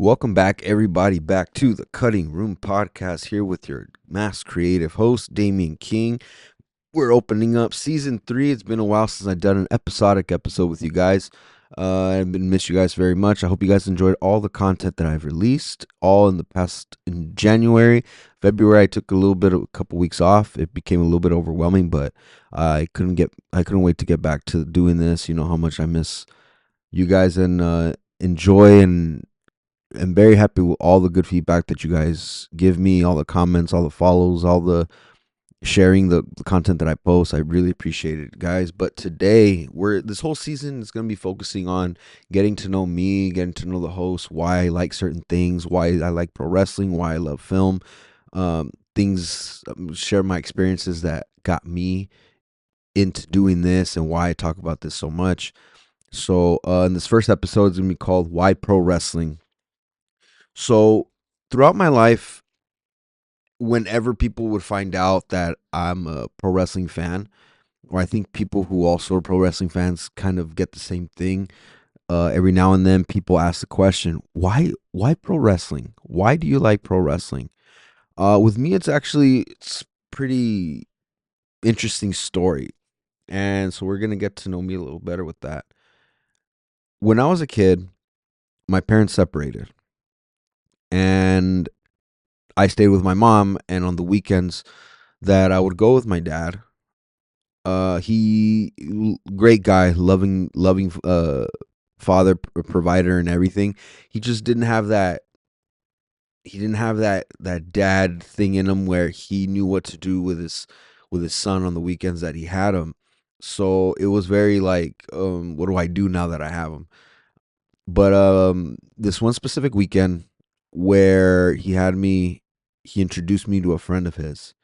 Welcome back, everybody, back to the Cutting Room Podcast here with your mass creative host, Damian King. We're opening up season 3. It's been a while since I've done an episodic episode with you guys. I've been miss you guys very much. I hope you guys enjoyed all the content that I've released, all in January. February, I took a couple weeks off. It became a little bit overwhelming, but I couldn't wait to get back to doing this. You know how much I miss you guys and enjoy and I'm very happy with all the good feedback that you guys give me, all the comments, all the follows, all the sharing the content that I post. I really appreciate it, guys. But today, this whole season is going to be focusing on getting to know me, getting to know the host, why I like certain things, why I like pro wrestling, why I love film, share my experiences that got me into doing this and why I talk about this so much. So, in this first episode, is going to be called Why Pro Wrestling. So, throughout my life, whenever people would find out that I'm a pro wrestling fan, or I think people who also are pro wrestling fans kind of get the same thing. Every now and then, people ask the question, "Why pro wrestling? Why do you like pro wrestling?" With me, it's pretty interesting story, and so we're gonna get to know me a little better with that. When I was a kid, my parents separated, and I stayed with my mom. And on the weekends that I would go with my dad, he great guy, loving father, provider, and everything. He just didn't have that. He didn't have that dad thing in him where he knew what to do with his son on the weekends that he had him. So it was very like, what do I do now that I have him? But this one specific weekend where he introduced me to a friend of his,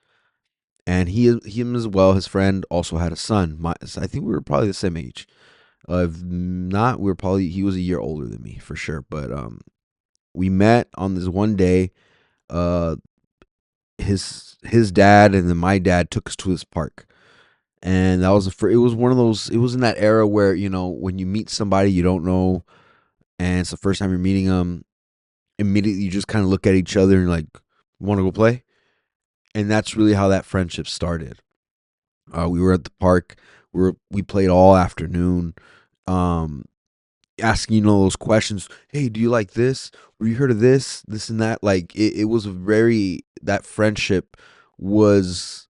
and him as well. His friend also had a son. I think we were probably the same age. If not, we were probably he was a year older than me for sure. But we met on this one day. Uh, his dad and then my dad took us to this park, and it was one of those. It was in that era where when you meet somebody you don't know, and it's the first time you're meeting them. Immediately, you just kind of look at each other and like, want to go play, and that's really how that friendship started. We were at the park. We played all afternoon, um, asking those questions. Hey, do you like this? Or you heard of this and that? Like it was a very that friendship was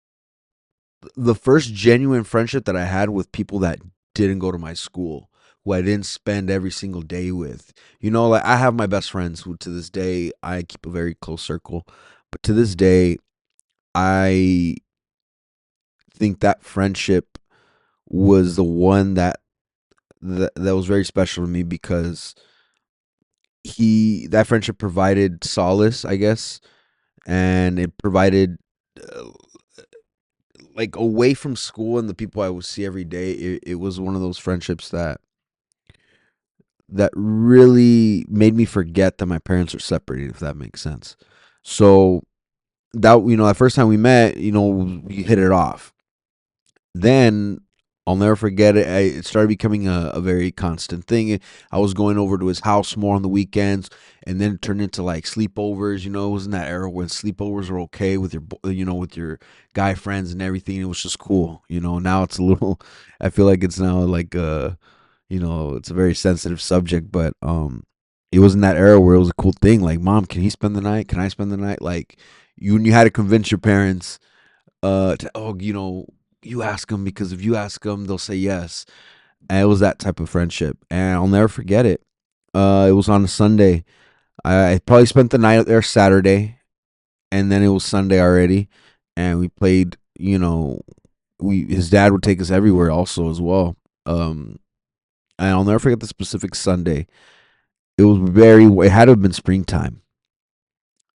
the first genuine friendship that I had with people that didn't go to my school, who I didn't spend every single day with. Like I have my best friends who to this day I keep a very close circle, but to this day I think that friendship was the one that was very special to me because he that friendship provided solace, I guess, and it provided uh, like away from school and the people I would see every day. It was one of those friendships that really made me forget that my parents are separated, if that makes sense. So that first time we met, we hit it off. Then I'll never forget it. It started becoming a very constant thing. I was going over to his house more on the weekends, and then it turned into like sleepovers. It was in that era when sleepovers were okay with with your guy friends and everything. It was just cool. Now it's a little. I feel like it's now like it's a very sensitive subject, but it was in that era where it was a cool thing. Like, mom, can he spend the night? Can I spend the night? Like, you had to convince your parents you ask them because if you ask them, they'll say yes. And it was that type of friendship, and I'll never forget it. It was on a Sunday. I probably spent the night there Saturday, and then it was Sunday already, and we played. We his dad would take us everywhere also as well. And I'll never forget the specific Sunday. It had to have been springtime.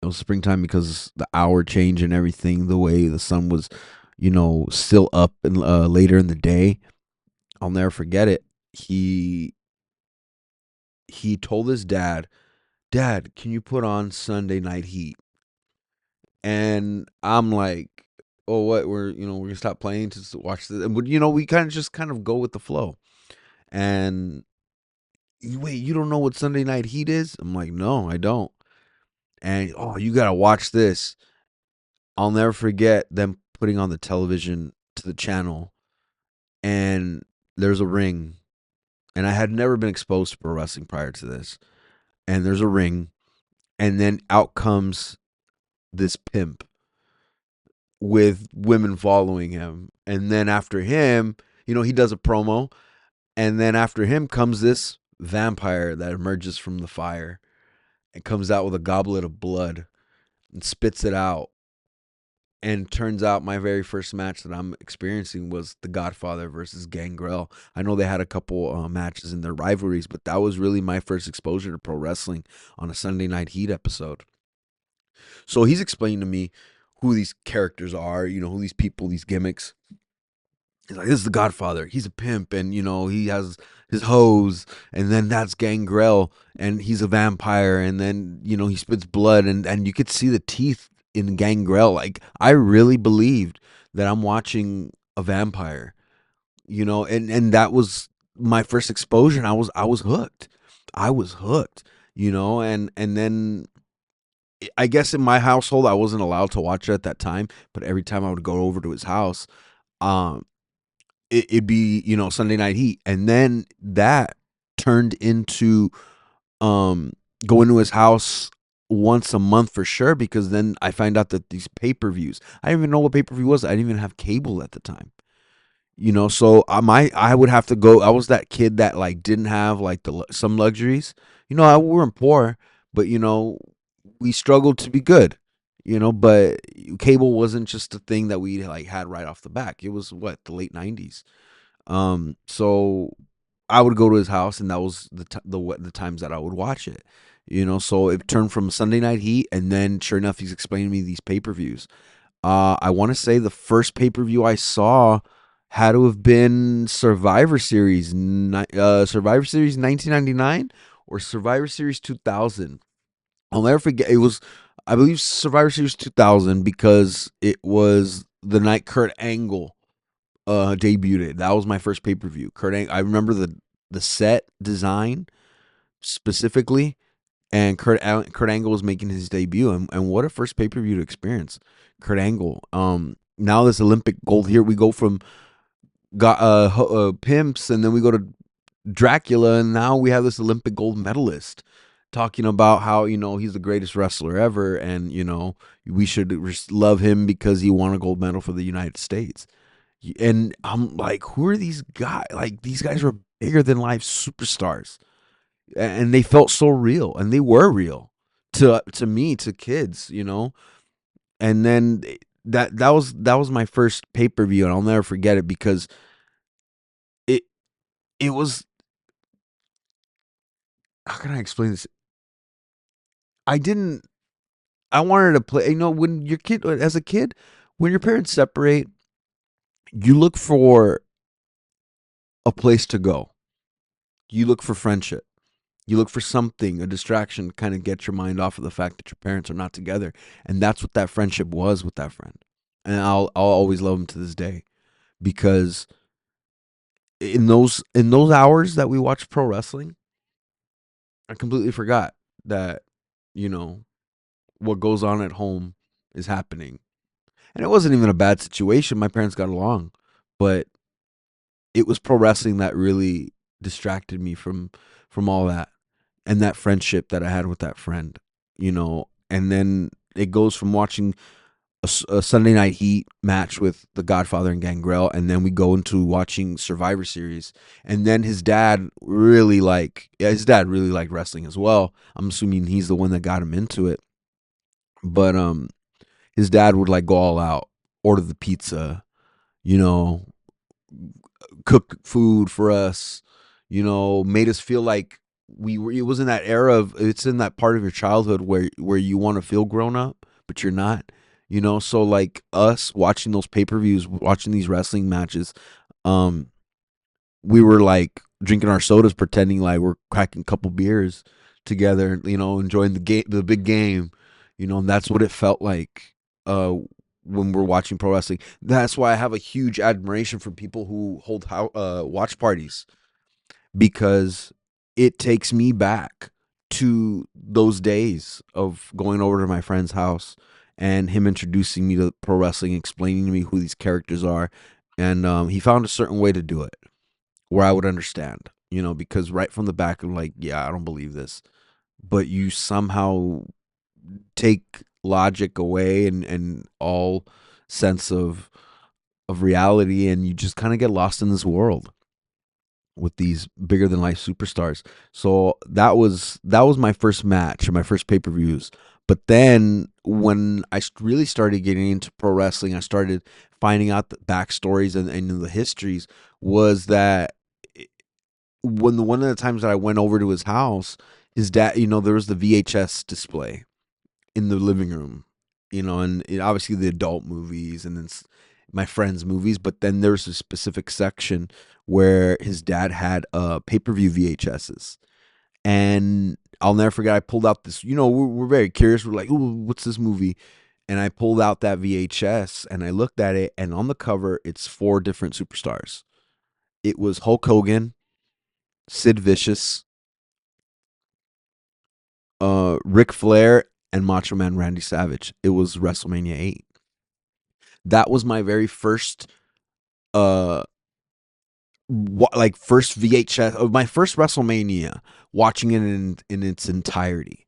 It was springtime because the hour change and everything, the way the sun was, still up and later in the day. I'll never forget it. He told his dad, "Dad, can you put on Sunday Night Heat?" And I'm like, "Oh, what? We're gonna stop playing to watch this." And we kind of go with the flow. And Wait, you don't know what Sunday Night Heat is? I'm like, no, I don't. And oh, you gotta watch this. I'll never forget them putting on the television to the channel, and there's a ring, and I had never been exposed to pro wrestling prior to this. And there's a ring, and then out comes this pimp with women following him, and then after him, he does a promo, and then after him comes this vampire that emerges from the fire and comes out with a goblet of blood and spits it out. And turns out my very first match that I'm experiencing was The Godfather versus Gangrel. I know they had a couple matches in their rivalries, but that was really my first exposure to pro wrestling on a Sunday Night Heat episode. So he's explaining to me who these characters are, who these people, these gimmicks. He's like, this is the Godfather. He's a pimp, and he has his hose, and then that's Gangrel, and he's a vampire, and then he spits blood, and you could see the teeth in Gangrel. Like I really believed that I'm watching a vampire, and that was my first exposure, and I was hooked. I was hooked, and then I guess in my household I wasn't allowed to watch it at that time, but every time I would go over to his house, um, it'd be Sunday Night Heat, and then that turned into um going to his house once a month for sure, because then I find out that these pay-per-views, I didn't even know what pay-per-view was. I didn't even have cable at the time. So I would have to go. I was that kid that like didn't have like some luxuries. We weren't poor, but we struggled to be good. But cable wasn't just a thing that we like had right off the back. It was what, the late 90s. So I would go to his house, and that was the times that I would watch it. So it turned from Sunday Night Heat, and then sure enough, he's explaining to me these pay-per-views. I want to say the first pay-per-view I saw had to have been Survivor Series 1999 or Survivor Series 2000. I'll never forget. It was, I believe, Survivor Series 2000, because it was the night Kurt Angle debuted. That was my first pay-per-view. I remember the set design specifically, and Kurt Angle was making his debut, and what a first pay-per-view to experience. Kurt Angle. Now this Olympic gold, here we go from pimps, and then we go to Dracula, and now we have this Olympic gold medalist talking about how he's the greatest wrestler ever, and we should love him because he won a gold medal for the United States. And I'm like, who are these guys? Like, these guys were bigger than life superstars, and they felt so real, and they were real to me, to kids. And then that was my first pay per view, and I'll never forget it, because it it was, how can I explain this? I didn't. I wanted to play. When your kid, as a kid, when your parents separate, you look for a place to go. You look for friendship. You look for something, a distraction, kind of get your mind off of the fact that your parents are not together. And that's what that friendship was with that friend. And I'll always love him to this day, because in those hours that we watched pro wrestling, I completely forgot that, you know, what goes on at home is happening. And it wasn't even a bad situation. My parents got along, but it was pro wrestling that really distracted me from all that, and that friendship that I had with that friend. And then it goes from watching a Sunday Night Heat match with the Godfather and Gangrel, and then we go into watching Survivor Series. And then his dad really liked wrestling as well. I'm assuming he's the one that got him into it. But his dad would like go all out, order the pizza, you know, cook food for us, made us feel like we were. It was in that era of, it's in that part of your childhood where you want to feel grown up, but you're not. So like us watching those pay-per-views, watching these wrestling matches, um, we were like drinking our sodas, pretending like we're cracking a couple beers together, enjoying the big game, and that's what it felt like when we're watching pro wrestling. That's why I have a huge admiration for people who hold watch parties, because it takes me back to those days of going over to my friend's house and him introducing me to pro wrestling, explaining to me who these characters are, and he found a certain way to do it where I would understand, because right from the back I'm like, yeah, I don't believe this, but you somehow take logic away and all sense of reality, and you just kind of get lost in this world with these bigger than life superstars. So that was my first match, my first pay-per-views. But then when I really started getting into pro wrestling, I started finding out the backstories and the histories. Was that when one of the times that I went over to his house, his dad, there was the VHS display in the living room, and obviously the adult movies and then my friends' movies, but then there's a specific section where his dad had pay-per-view VHSs. And I'll never forget, I pulled out this, we're very curious. We're like, ooh, what's this movie? And I pulled out that VHS and I looked at it, and on the cover, it's four different superstars. It was Hulk Hogan, Sid Vicious, Ric Flair, and Macho Man Randy Savage. It was WrestleMania 8. That was my very first uh like first VHS of my first WrestleMania, watching it in its entirety.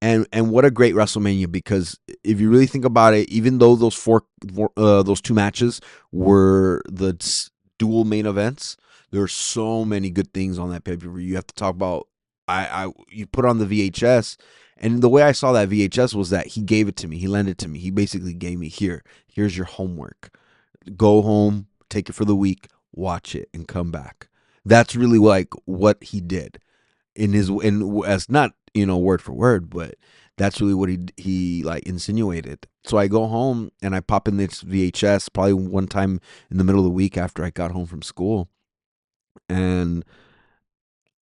And what a great WrestleMania, because if you really think about it, even though those two matches were the dual main events, there's so many good things on that pay-per-view. You have to talk about, I you put on the VHS, and the way I saw that VHS was that he gave it to me. He lent it to me. He basically gave me, here's your homework. Go home, take it for the week, watch it, and come back. That's really like what he did as not word for word, but that's really what he like insinuated. So I go home and I pop in this VHS probably one time in the middle of the week after I got home from school, and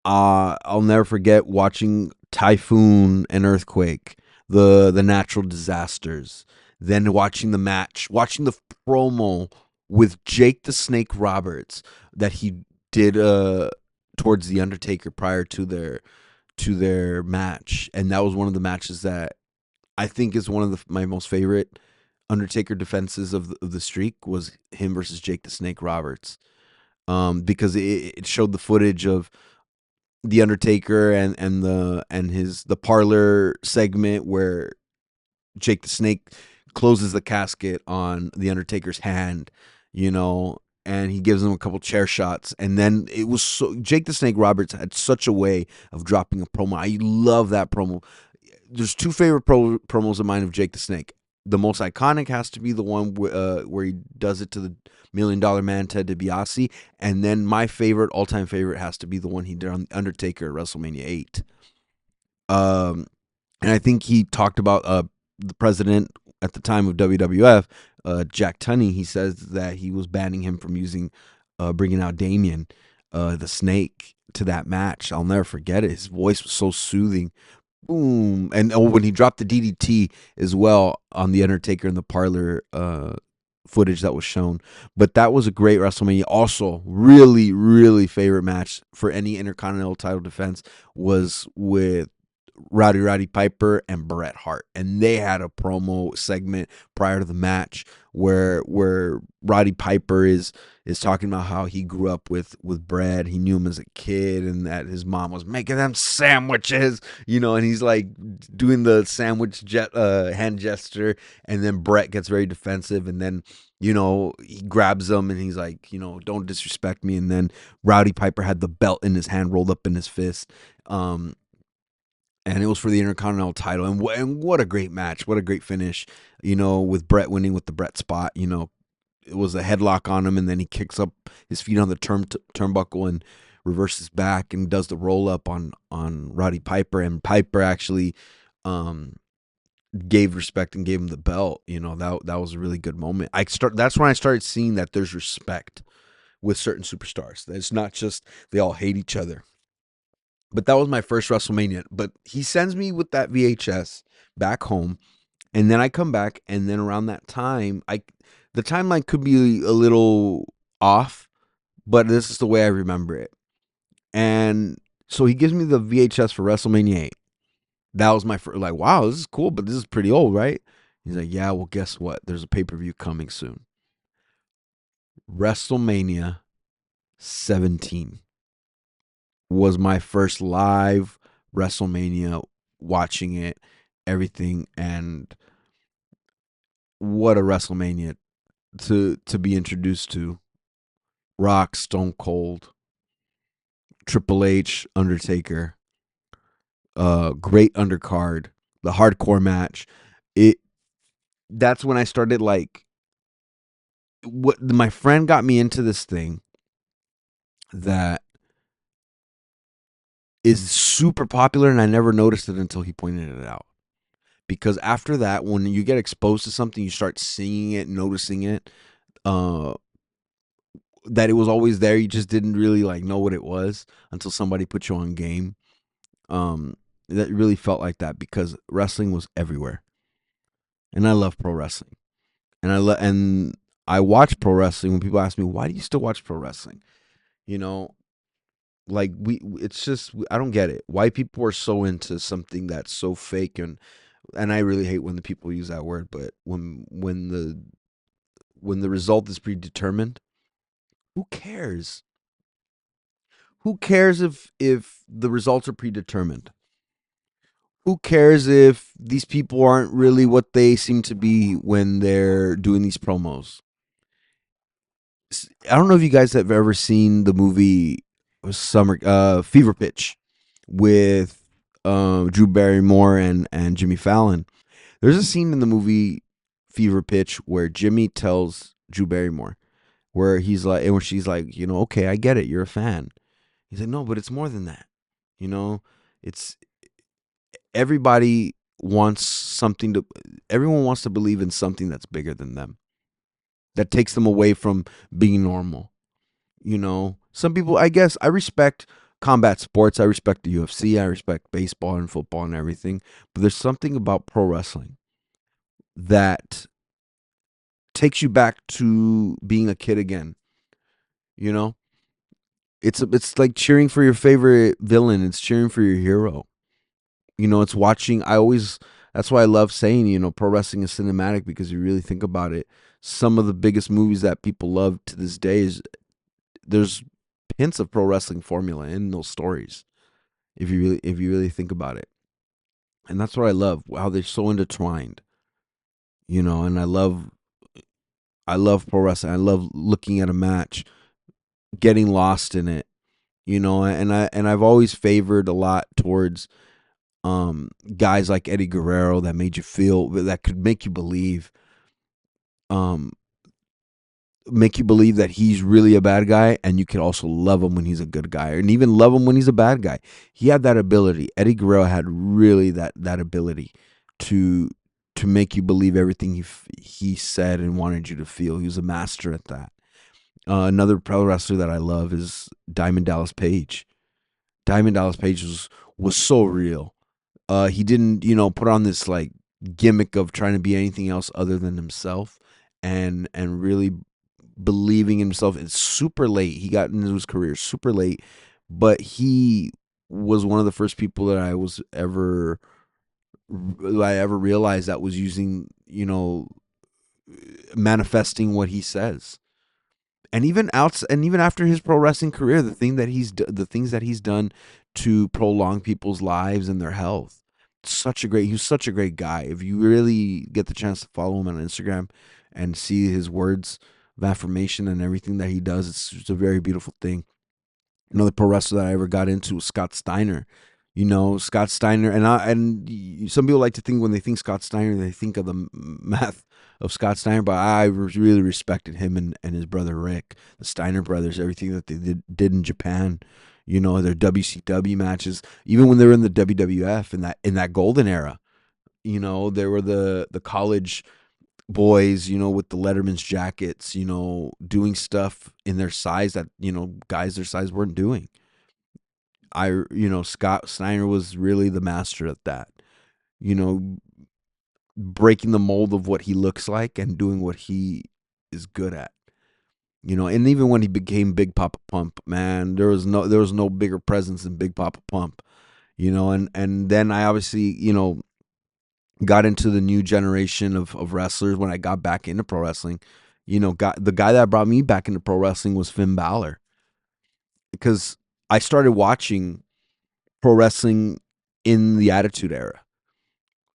I'll never forget watching Typhoon and Earthquake, the natural disasters, then watching the match, watching the promo with Jake the Snake Roberts that he did towards the Undertaker prior to their match, and that was one of the matches that I think is one of my most favorite Undertaker defenses of the streak, was him versus Jake the Snake Roberts, because it showed the footage of the Undertaker and the parlor segment where Jake the Snake closes the casket on the Undertaker's hand, and he gives him a couple chair shots. And then it was Jake the Snake Roberts had such a way of dropping a promo. I love that promo. There's two favorite promos of mine of Jake the Snake. The most iconic has to be the one where he does it to the $1 Million Man Ted DiBiase, and then my favorite, all time favorite, has to be the one he did on Undertaker at WrestleMania 8. Um, and I think he talked about the president at the time of WWF, Jack Tunney. He says that he was banning him from bringing out Damian, the Snake, to that match. I'll never forget it. His voice was so soothing. Boom, and when he dropped the DDT as well on the Undertaker in the parlor footage that was shown. But that was a great WrestleMania. Also, really, really favorite match for any Intercontinental title defense was with Roddy Piper and Bret Hart, and they had a promo segment prior to the match where Roddy Piper is talking about how he grew up with Bret. He knew him as a kid, and that his mom was making them sandwiches, and he's like doing the sandwich hand gesture, and then Bret gets very defensive, and then he grabs him and he's like, don't disrespect me, and then Roddy Piper had the belt in his hand rolled up in his fist. And it was for the Intercontinental title. And what a great match. What a great finish, with Bret winning with the Bret spot. It was a headlock on him, and then he kicks up his feet on the turnbuckle and reverses back and does the roll up on Roddy Piper. And Piper actually gave respect and gave him the belt. That was a really good moment. That's when I started seeing that there's respect with certain superstars. That it's not just they all hate each other. But that was my first WrestleMania. But he sends me with that VHS back home, and then I come back, and then around that time, the timeline could be a little off, but this is the way I remember it. And So he gives me the VHS for WrestleMania 8. That was my first, like, wow, this is cool, but this is pretty old, right? He's like, yeah, well, guess what? There's a pay per view coming soon. WrestleMania 17 was my first live WrestleMania, watching it, everything, and what a WrestleMania to be introduced to. Rock, Stone Cold, Triple H, Undertaker, great undercard, the hardcore match. It That's when I started, like, what my friend got me into this thing that is super popular, and I never noticed it until he pointed it out. Because after that, when you get exposed to something, you start seeing it, noticing it. Uh, that it was always there. You just didn't really, like, know what it was until somebody put you on game. Um, that really felt like that because wrestling was everywhere, and I love pro wrestling, and I watch pro wrestling. When people ask me, why do you still watch pro wrestling? You know, like, it's just, I don't get it. Why people are so into something that's so fake, and I really hate when the people use that word, but when the result is predetermined, who cares? Who cares if the results are predetermined? Who cares if these people aren't really what they seem to be when they're doing these promos? I don't know if you guys have ever seen the movie Summer Fever Pitch with Drew Barrymore and Jimmy Fallon. There's a scene in the movie Fever Pitch where Jimmy tells Drew Barrymore, where he's like, and when she's like, okay, I get it, you're a fan. He's like, no, but it's more than that. You know, it's everybody wants something to, everyone wants to believe in something that's bigger than them, that takes them away from being normal. Some people, I guess, I respect combat sports. I respect the UFC. I respect baseball and football and everything. But there's something about pro wrestling that takes you back to being a kid again. You know, it's like cheering for your favorite villain. It's cheering for your hero. It's watching. That's why I love saying, pro wrestling is cinematic, because you really think about it. Some of the biggest movies that people love to this day is, there's hints of pro wrestling formula in those stories, if you really think about it. And that's what I love, how they're so intertwined. And I love pro wrestling. I love looking at a match, getting lost in it. And I've always favored a lot towards guys like Eddie Guerrero, that made you feel, that could um make you believe that he's really a bad guy, and you could also love him when he's a good guy, and even love him when he's a bad guy. He had that ability. Eddie Guerrero had really that ability to to make you believe everything he said and wanted you to feel. He was a master at that. Another pro wrestler that I love is Diamond Dallas Page. Diamond Dallas Page was so real. He didn't, put on this, like, gimmick of trying to be anything else other than himself, and really believing in himself. It's super late. He got into his career super late, but he was one of the first people that I ever realized that was using, manifesting what he says. And even after his pro wrestling career, the things that he's done to prolong people's lives and their health. He was such a great guy. If you really get the chance to follow him on Instagram and see his words of affirmation and everything that he does, it's just a very beautiful thing. Another pro wrestler that I ever got into was Scott Steiner. Scott Steiner, and some people like to think, when they think Scott Steiner, they think of the math of Scott Steiner, but I really respected him and his brother Rick, the Steiner brothers, everything that they did in Japan. Their WCW matches, even when they were in the WWF, in that golden era. There were the college boys, with the Letterman's jackets, doing stuff in their size that, guys their size weren't doing. Scott Steiner was really the master at that. You know, breaking the mold of what he looks like and doing what he is good at. And even when he became Big Papa Pump, man, there was no bigger presence than Big Papa Pump. And then I obviously, got into the new generation of wrestlers when I got back into pro wrestling. The guy that brought me back into pro wrestling was Finn Balor, because I started watching pro wrestling in the Attitude Era.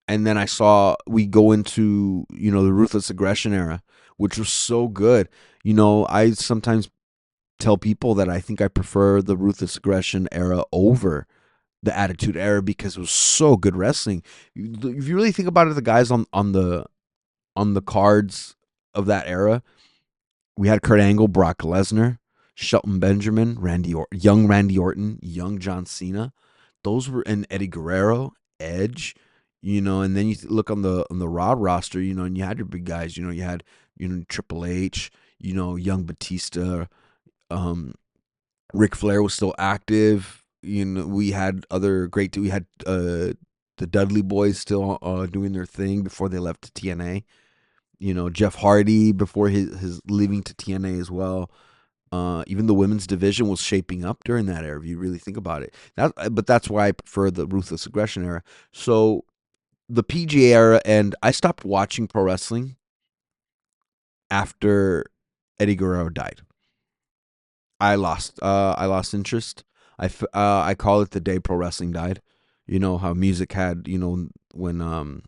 And then I saw we go into, the Ruthless Aggression Era, which was so good. I sometimes tell people that I think I prefer the Ruthless Aggression Era over the Attitude Era because it was so good wrestling. If you really think about it, the guys on the cards of that era, we had Kurt Angle, Brock Lesnar, Shelton Benjamin, young Randy Orton, young John Cena. Those were, and Eddie Guerrero, Edge. And then you look on the Raw roster, and you had your big guys. You had Triple H, young Batista, um, Ric Flair was still active. We had other great. We had the Dudley Boys still doing their thing before they left to TNA. Jeff Hardy before his leaving to TNA as well. Even the women's division was shaping up during that era. If you really think about it, but that's why I prefer the Ruthless Aggression era. So the PGA era, and I stopped watching pro wrestling after Eddie Guerrero died. I lost interest. I call it the day pro wrestling died. How music had, when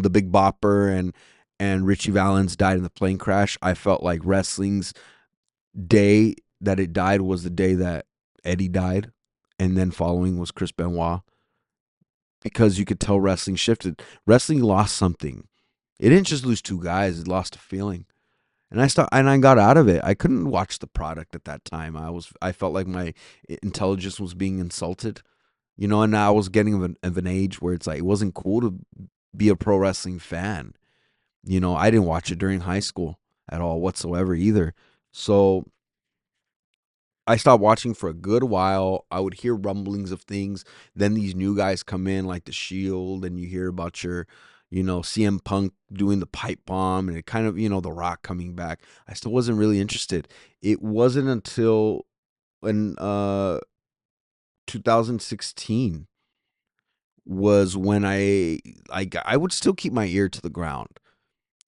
the Big Bopper and Richie Valens died in the plane crash. I felt like wrestling's day that it died was the day that Eddie died, and then following was Chris Benoit, because you could tell wrestling shifted. Wrestling lost something. It didn't just lose two guys; it lost a feeling. And I got out of it. I couldn't watch the product at that time. I felt like my intelligence was being insulted. And I was getting of an age where it's like it wasn't cool to be a pro wrestling fan. I didn't watch it during high school at all whatsoever either. So I stopped watching for a good while. I would hear rumblings of things. Then these new guys come in like the Shield, and you hear about CM Punk doing the pipe bomb, and it kind of, The Rock coming back. I still wasn't really interested. It wasn't until in 2016 was when I would still keep my ear to the ground,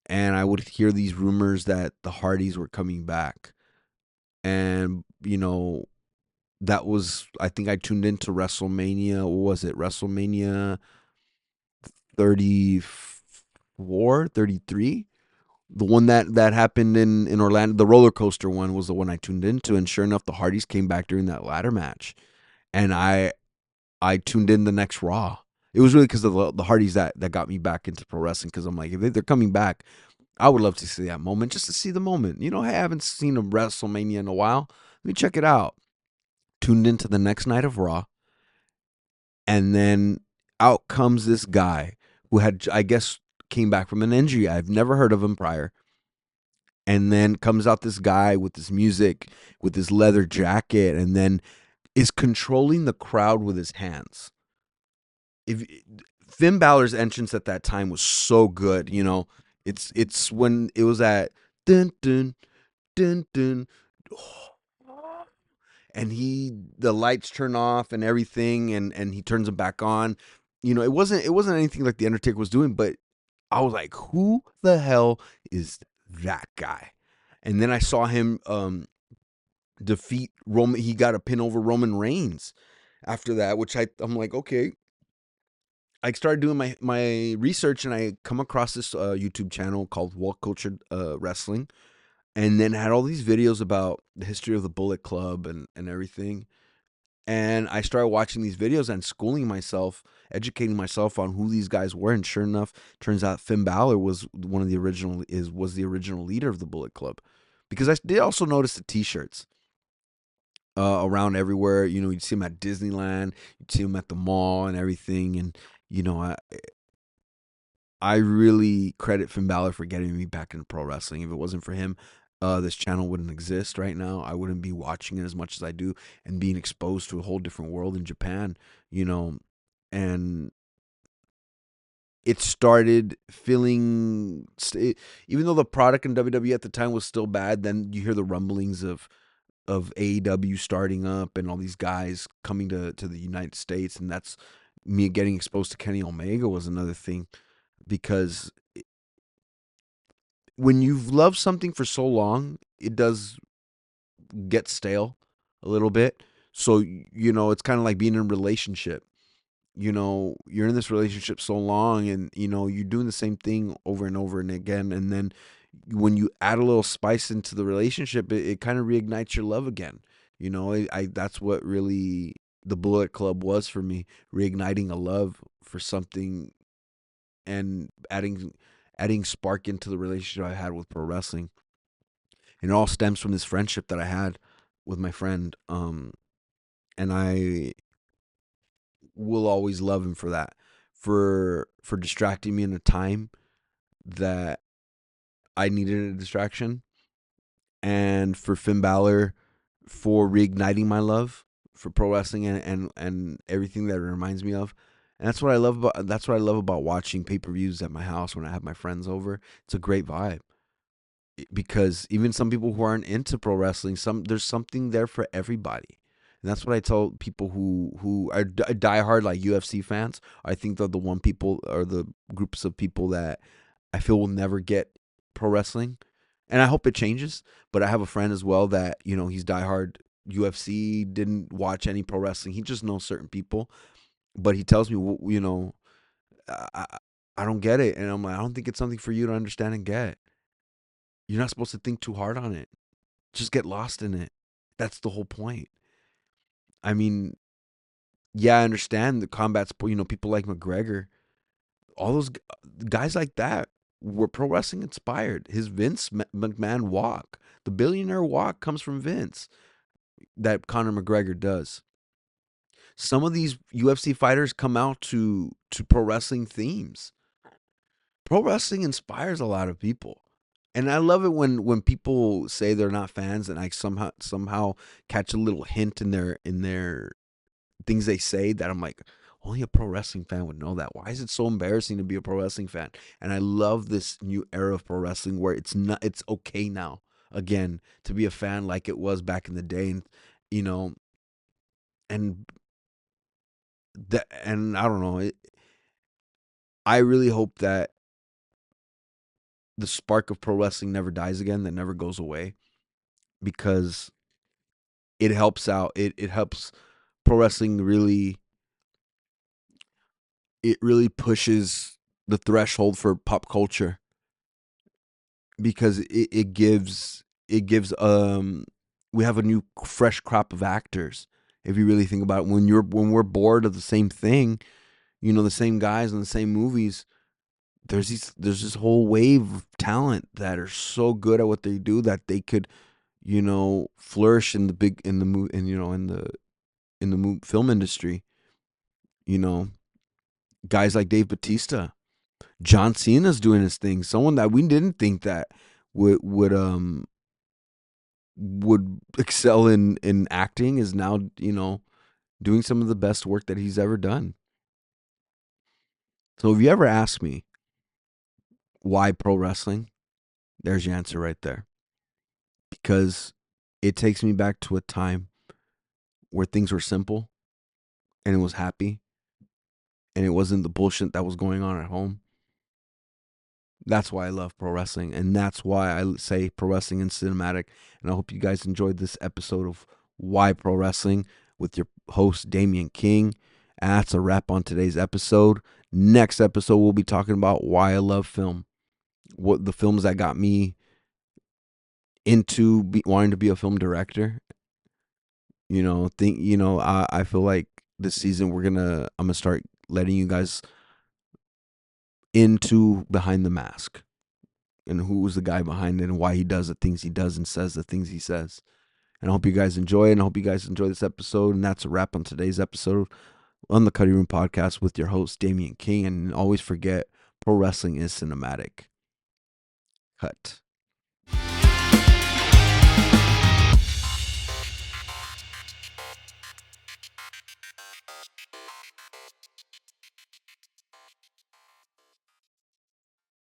and I would hear these rumors that the Hardys were coming back. And that was, I think I tuned into WrestleMania. What was it? WrestleMania 34, 33. The one that happened in Orlando, the roller coaster one, was the one I tuned into. And sure enough, the Hardys came back during that ladder match. And I tuned in the next Raw. It was really because of the Hardys that got me back into pro wrestling, because I'm like, if they're coming back, I would love to see that moment, just to see the moment. Hey, I haven't seen a WrestleMania in a while. Let me check it out. Tuned into the next night of Raw, and then out comes this guy who had, I guess, came back from an injury. I've never heard of him prior. And then comes out this guy with this music, with his leather jacket, and then is controlling the crowd with his hands. If Finn Balor's entrance at that time was so good, it's when it was at dun dun dun dun, and the lights turn off and everything, and he turns them back on. It wasn't anything like the Undertaker was doing, but I was like, who the hell is that guy? And then I saw him defeat Roman. He got a pin over Roman Reigns after that, which I'm like, okay. I started doing my research, and I come across this YouTube channel called Well Cultured Wrestling, and then had all these videos about the history of the Bullet Club and everything. And I started watching these videos and schooling myself, educating myself on who these guys were. And sure enough, turns out Finn Balor was the original leader of the Bullet Club. Because I did also notice the T-shirts around everywhere. You'd see them at Disneyland, you'd see them at the mall and everything. And I really credit Finn Balor for getting me back into pro wrestling. If it wasn't for him, this channel wouldn't exist right now. I wouldn't be watching it as much as I do, and being exposed to a whole different world in Japan, you know, and it started feeling, even though the product in WWE at the time was still bad, then you hear the rumblings of AEW starting up and all these guys coming to the United States, and that's me getting exposed to Kenny Omega was another thing, because when you've loved something for so long, it does get stale a little bit. So it's kind of like being in a relationship. You're in this relationship so long, and you're doing the same thing over and over and again, and then when you add a little spice into the relationship, it kind of reignites your love again. That's what really the Bullet Club was for me, reigniting a love for something, and adding spark into the relationship I had with pro wrestling. And it all stems from this friendship that I had with my friend, and I will always love him for that, for distracting me in a time that I needed a distraction, and for Finn Balor for reigniting my love for pro wrestling, and everything that it reminds me of. And that's what I love about watching pay-per-views at my house when I have my friends over. It's a great vibe, because even some people who aren't into pro wrestling, there's something there for everybody. And that's what I tell people who are diehard like UFC fans. I think they're the one people, or the groups of people that I feel will never get pro wrestling, and I hope it changes. But I have a friend as well that he's diehard UFC, didn't watch any pro wrestling. He just knows certain people, but he tells me, I, I I don't get it, and I'm like, I don't think it's something for you to understand and get. You're not supposed to think too hard on it. Just get lost in it. That's the whole point. I mean, yeah, I understand the combat sport. People like McGregor, all those guys like that were pro wrestling inspired. His Vince McMahon walk, the billionaire walk, comes from Vince, that Conor McGregor does. Some of these UFC fighters come out to pro wrestling themes. Pro wrestling inspires a lot of people. And I love it when people say they're not fans, and I somehow catch a little hint in their things they say, that I'm like, only a pro wrestling fan would know that. Why is it so embarrassing to be a pro wrestling fan? And I love this new era of pro wrestling where it's okay now again to be a fan like it was back in the day. And you know and and I don't know, I really hope that the spark of pro wrestling never dies again, that never goes away, because it helps out. It helps pro wrestling really. It really pushes the threshold for pop culture, because it gives we have a new fresh crop of actors. If you really think about it, when we're bored of the same thing, the same guys and the same movies, there's this whole wave of talent that are so good at what they do, that they could flourish in the big in the movie, and in the film industry. you know Guys like Dave Batista, John Cena's doing his thing. Someone that we didn't think that would excel in acting is now doing some of the best work that he's ever done. So if you ever ask me why pro wrestling, there's your answer right there. Because it takes me back to a time where things were simple, and it was happy, and it wasn't the bullshit that was going on at home. That's why I love pro wrestling, and that's why I say pro wrestling and cinematic. And I hope you guys enjoyed this episode of Why Pro Wrestling with your host, Damian King. And that's a wrap on today's episode. Next episode, we'll be talking about why I love film, what the films that got me into wanting to be a film director. I feel like this season I'm gonna start letting you guys into behind the mask, and who was the guy behind it, and why he does the things he does and says the things he says. And I hope you guys enjoy it, and I hope you guys enjoy this episode. And that's a wrap on today's episode on the Cutting Room Podcast with your host, Damian King. And always forget, pro wrestling is cinematic. Cut.